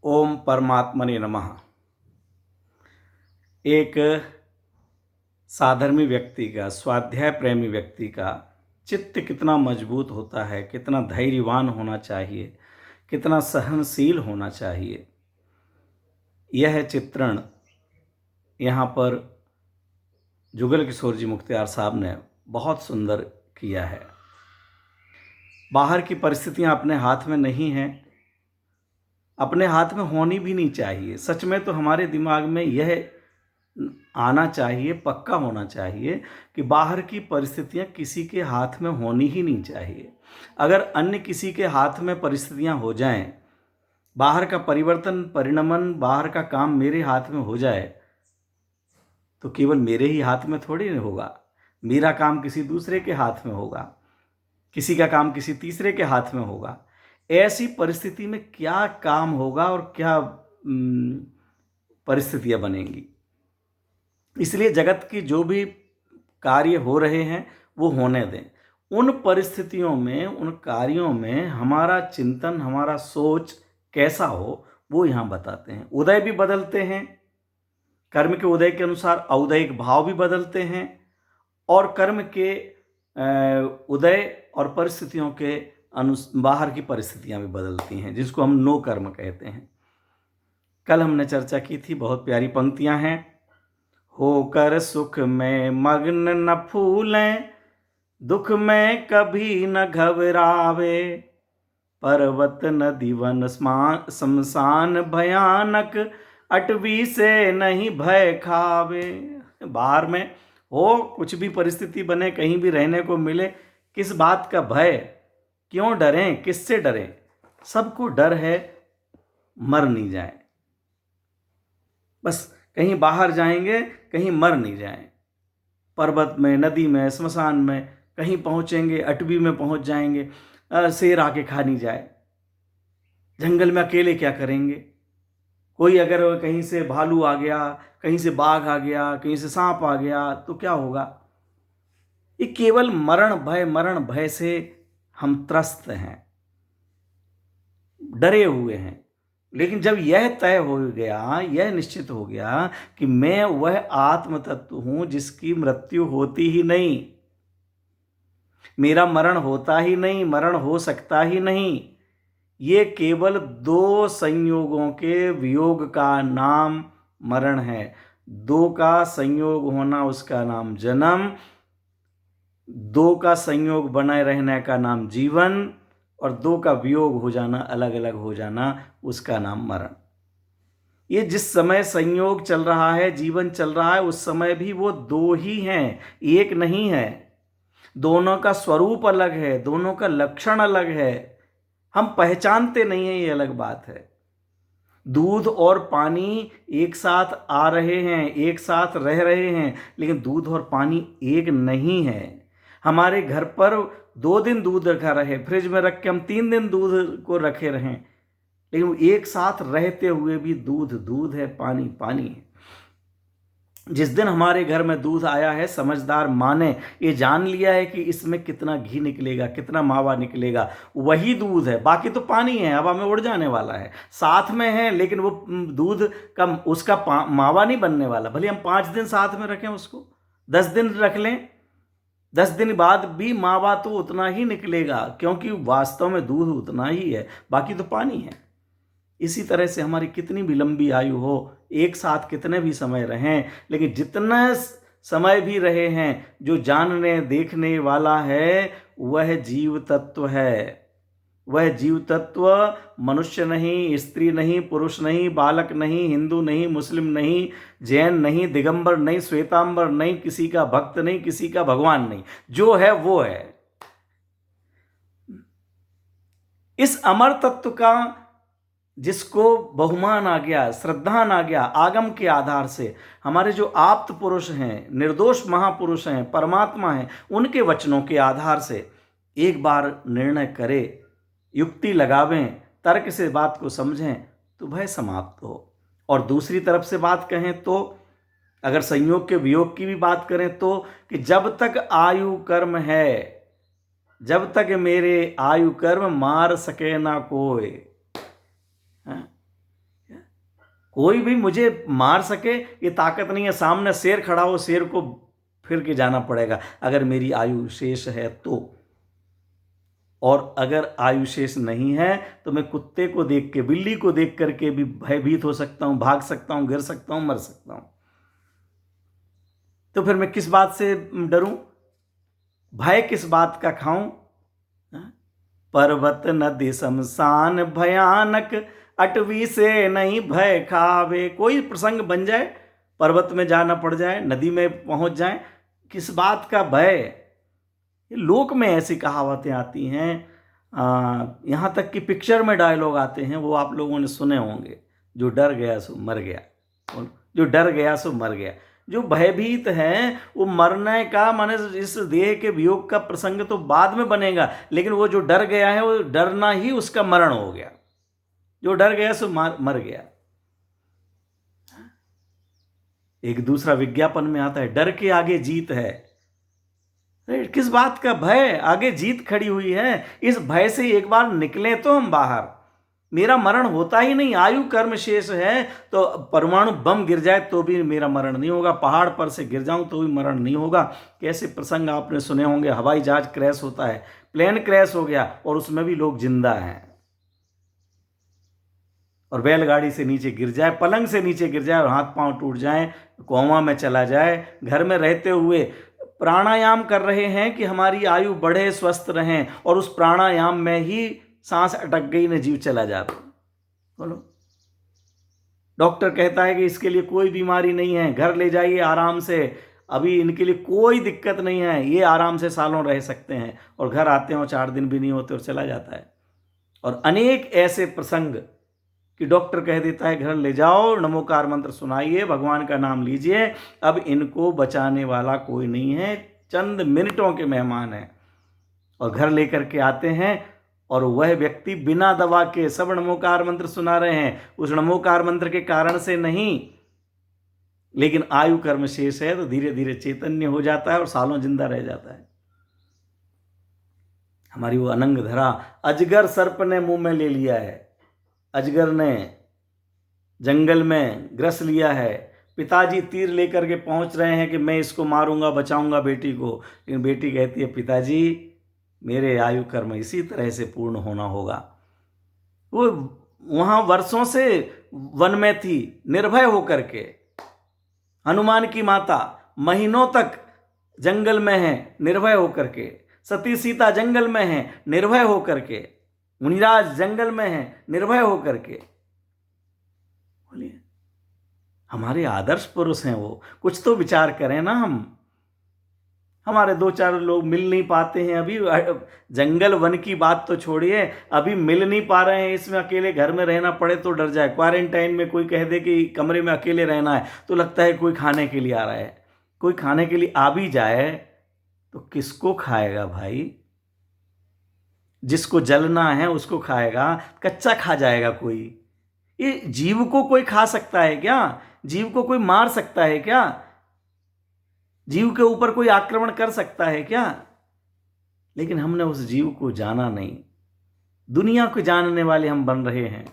ओम परमात्मने नमः। एक साधर्मी व्यक्ति का, स्वाध्याय प्रेमी व्यक्ति का चित्त कितना मजबूत होता है, कितना धैर्यवान होना चाहिए, कितना सहनशील होना चाहिए, यह चित्रण यहाँ पर जुगल किशोर जी मुख्तियार साहब ने बहुत सुंदर किया है। बाहर की परिस्थितियाँ अपने हाथ में नहीं हैं, अपने हाथ में होनी भी नहीं चाहिए। सच में तो हमारे दिमाग में यह आना चाहिए, पक्का होना चाहिए कि बाहर की परिस्थितियां किसी के हाथ में होनी ही नहीं चाहिए। अगर अन्य किसी के हाथ में परिस्थितियां हो जाएं, बाहर का परिवर्तन, परिणमन, बाहर का काम मेरे हाथ में हो जाए तो केवल मेरे ही हाथ में थोड़ी नहीं होगा, मेरा काम किसी दूसरे के हाथ में होगा, किसी का काम किसी तीसरे के हाथ में होगा। ऐसी परिस्थिति में क्या काम होगा और क्या परिस्थितियां बनेंगी। इसलिए जगत की जो भी कार्य हो रहे हैं वो होने दें। उन परिस्थितियों में, उन कार्यों में हमारा चिंतन, हमारा सोच कैसा हो वो यहाँ बताते हैं। उदय भी बदलते हैं, कर्म के उदय के अनुसार औदयिक भाव भी बदलते हैं, और कर्म के उदय और परिस्थितियों के बाहर की परिस्थितियां भी बदलती हैं, जिसको हम नो कर्म कहते हैं। कल हमने चर्चा की थी, बहुत प्यारी पंक्तियां हैं। होकर सुख में मग्न न फूलें, दुख में कभी न घबरावे, पर्वत नदी वन शमशान भयानक, अटवी से नहीं भय खावे। बाहर में हो, कुछ भी परिस्थिति बने, कहीं भी रहने को मिले, किस बात का भय, क्यों डरें, किससे डरें? सबको डर है मर नहीं जाए, बस कहीं बाहर जाएंगे, कहीं मर नहीं जाएं। पर्वत में, नदी में, स्मशान में कहीं पहुंचेंगे, अटवी में पहुंच जाएंगे, शेर आके खा नहीं जाए। जंगल में अकेले क्या करेंगे? कोई अगर कहीं से भालू आ गया, कहीं से बाघ आ गया, कहीं से सांप आ गया तो क्या होगा? ये केवल मरण भय से हम त्रस्त हैं, डरे हुए हैं। लेकिन जब यह तय हो गया, यह निश्चित हो गया कि मैं वह आत्म तत्व हूं जिसकी मृत्यु होती ही नहीं, मेरा मरण होता ही नहीं, मरण हो सकता ही नहीं, ये केवल दो संयोगों के वियोग का नाम मरण है। दो का संयोग होना उसका नाम जन्म, दो का संयोग बनाए रहने का नाम जीवन, और दो का वियोग हो जाना, अलग अलग हो जाना, उसका नाम मरण। ये जिस समय संयोग चल रहा है, जीवन चल रहा है, उस समय भी वो दो ही हैं, एक नहीं है। दोनों का स्वरूप अलग है, दोनों का लक्षण अलग है, हम पहचानते नहीं हैं, ये अलग बात है। दूध और पानी एक साथ आ रहे हैं, एक साथ रह रहे हैं, लेकिन दूध और पानी एक नहीं है। हमारे घर पर 2 दिन दूध रखा रहे, फ्रिज में रख के हम 3 दिन दूध को रखे रहें, लेकिन एक साथ रहते हुए भी दूध दूध है, पानी पानी है। जिस दिन हमारे घर में दूध आया है, समझदार माँ ने ये जान लिया है कि इसमें कितना घी निकलेगा, कितना मावा निकलेगा, वही दूध है, बाकी तो पानी है, हवा में उड़ जाने वाला है, साथ में है, लेकिन वो दूध का उसका मावा नहीं बनने वाला। भले हम 5 दिन साथ में रखें उसको, 10 दिन रख लें, 10 दिन बाद भी मावा तो उतना ही निकलेगा, क्योंकि वास्तव में दूध उतना ही है, बाकी तो पानी है। इसी तरह से हमारी कितनी भी लंबी आयु हो, एक साथ कितने भी समय रहें, लेकिन जितना समय भी रहे हैं, जो जानने देखने वाला है वह जीव तत्व है। वह जीव तत्व मनुष्य नहीं, स्त्री नहीं, पुरुष नहीं, बालक नहीं, हिंदू नहीं, मुस्लिम नहीं, जैन नहीं, दिगंबर नहीं, श्वेतांबर नहीं, किसी का भक्त नहीं, किसी का भगवान नहीं, जो है वो है। इस अमर तत्व का जिसको बहुमान आ गया, श्रद्धान आ गया, आगम के आधार से, हमारे जो आप्त पुरुष हैं, निर्दोष महापुरुष हैं, परमात्मा हैं, उनके वचनों के आधार से एक बार निर्णय करें, युक्ति लगावें, तर्क से बात को समझें तो भय समाप्त हो। और दूसरी तरफ से बात कहें तो, अगर संयोग के वियोग की भी बात करें तो, कि जब तक आयु कर्म है, जब तक मेरे आयु कर्म मार सके ना कोई, कोई भी मुझे मार सके ये ताकत नहीं है। सामने शेर खड़ा हो, शेर को फिर के जाना पड़ेगा अगर मेरी आयु शेष है तो। और अगर आयु शेष नहीं है तो मैं कुत्ते को देख के, बिल्ली को देख करके भी भयभीत हो सकता हूं, भाग सकता हूं, गिर सकता हूं, मर सकता हूं। तो फिर मैं किस बात से डरूं? भय किस बात का खाऊं? पर्वत नदी शमशान भयानक, अटवी से नहीं भय खावे। कोई प्रसंग बन जाए, पर्वत में जाना पड़ जाए, नदी में पहुंच जाए, किस बात का भय? लोक में ऐसी कहावतें आती हैं, यहाँ तक कि पिक्चर में डायलॉग आते हैं, वो आप लोगों ने सुने होंगे, जो डर गया सो मर गया, जो डर गया सो मर गया। जो भयभीत हैं वो मरने का, माने इस देह के वियोग का प्रसंग तो बाद में बनेगा, लेकिन वो जो डर गया है वो डरना ही उसका मरण हो गया। जो डर गया सो मर गया। एक दूसरा विज्ञापन में आता है, डर के आगे जीत है। किस बात का भय? आगे जीत खड़ी हुई है। इस भय से एक बार निकले तो हम बाहर। मेरा मरण होता ही नहीं, आयु कर्म शेष है। तो परमाणु बम गिर जाए तो भी मेरा मरण नहीं होगा, पहाड़ पर से गिर जाऊं तो भी मरण नहीं होगा। कैसे प्रसंग आपने सुने होंगे, हवाई जहाज क्रैश होता है, प्लेन क्रैश हो गया और उसमें भी लोग जिंदा हैं। और बैलगाड़ी से नीचे गिर जाए, पलंग से नीचे गिर जाए और हाथ पांव टूट जाए, कोमा में चला जाए, घर में रहते हुए प्राणायाम कर रहे हैं कि हमारी आयु बढ़े, स्वस्थ रहें, और उस प्राणायाम में ही सांस अटक गई न जीव चला जाता। बोलो, डॉक्टर कहता है कि इसके लिए कोई बीमारी नहीं है, घर ले जाइए आराम से, अभी इनके लिए कोई दिक्कत नहीं है, ये आराम से सालों रह सकते हैं। और घर आते हैं और 4 दिन भी नहीं होते और चला जाता है। और अनेक ऐसे प्रसंग कि डॉक्टर कह देता है घर ले जाओ, नमोकार मंत्र सुनाइए, भगवान का नाम लीजिए, अब इनको बचाने वाला कोई नहीं है, चंद मिनटों के मेहमान हैं। और घर लेकर के आते हैं और वह व्यक्ति बिना दवा के सब नमोकार मंत्र सुना रहे हैं, उस नमोकार मंत्र के कारण से नहीं, लेकिन आयु कर्म शेष है तो धीरे धीरे चैतन्य हो जाता है और सालों जिंदा रह जाता है। हमारी वो अनंग धरा, अजगर सर्प ने मुंह में ले लिया है, अजगर ने जंगल में ग्रस लिया है। पिताजी तीर लेकर के पहुंच रहे हैं कि मैं इसको मारूंगा, बचाऊंगा बेटी को, लेकिन बेटी कहती है पिताजी मेरे आयु कर्म इसी तरह से पूर्ण होना होगा। वो वहां वर्षों से वन में थी निर्भय होकर के, हनुमान की माता महीनों तक जंगल में है निर्भय होकर के, सती सीता जंगल में है निर्भय होकर के, मुनिराज जंगल में है निर्भय होकर के। बोलिए, हमारे आदर्श पुरुष हैं वो, कुछ तो विचार करें ना हम। हमारे 2-4 लोग मिल नहीं पाते हैं अभी, जंगल वन की बात तो छोड़िए, अभी मिल नहीं पा रहे हैं, इसमें अकेले घर में रहना पड़े तो डर जाए। क्वारंटाइन में कोई कह दे कि कमरे में अकेले रहना है तो लगता है कोई खाने के लिए आ रहा है। कोई खाने के लिए आ भी जाए तो किसको खाएगा भाई? जिसको जलना है उसको खाएगा, कच्चा खा जाएगा कोई। ये जीव को कोई खा सकता है क्या? जीव को कोई मार सकता है क्या? जीव के ऊपर कोई आक्रमण कर सकता है क्या? लेकिन हमने उस जीव को जाना नहीं। दुनिया को जानने वाले हम बन रहे हैं।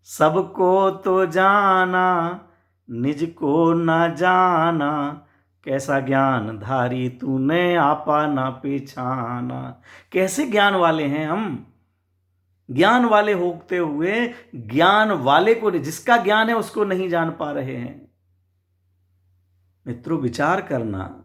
सबको तो जाना, निज को ना जाना, कैसा ज्ञान धारी तूने आपा ना पहचाना। कैसे ज्ञान वाले हैं हम? ज्ञान वाले होते हुए ज्ञान वाले को, जिसका ज्ञान है उसको नहीं जान पा रहे हैं। मित्रों, विचार करना,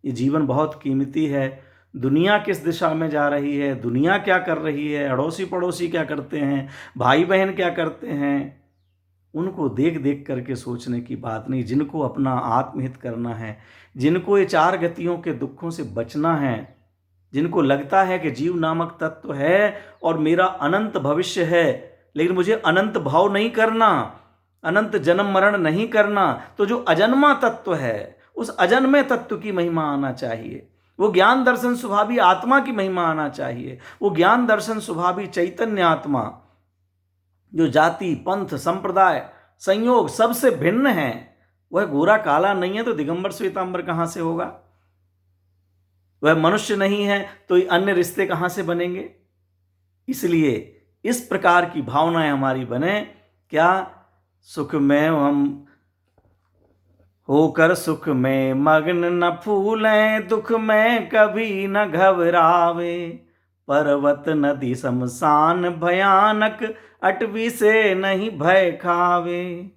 ये जीवन बहुत कीमती है। दुनिया किस दिशा में जा रही है, दुनिया क्या कर रही है, अड़ोसी पड़ोसी क्या करते हैं, भाई बहन क्या करते हैं, उनको देख देख करके सोचने की बात नहीं। जिनको अपना आत्महित करना है, जिनको ये 4 गतियों के दुखों से बचना है, जिनको लगता है कि जीव नामक तत्व है और मेरा अनंत भविष्य है, लेकिन मुझे अनंत भाव नहीं करना, अनंत जन्म मरण नहीं करना, तो जो अजन्मा तत्व है उस अजन्मे तत्व की महिमा आना चाहिए। वो ज्ञान दर्शन स्वभावी आत्मा की महिमा आना चाहिए। वो ज्ञान दर्शन स्वभावी चैतन्य आत्मा जो जाति पंथ संप्रदाय संयोग सबसे भिन्न है, वह गोरा काला नहीं है तो दिगंबर श्वेतांबर कहां से होगा? वह मनुष्य नहीं है तो अन्य रिश्ते कहां से बनेंगे? इसलिए इस प्रकार की भावनाएं हमारी बने। क्या सुख में हम होकर सुख में मग्न न फूलें, दुख में कभी न घबरावे। पर्वत नदी शमशान भयानक, अटवी से नहीं भय खावे।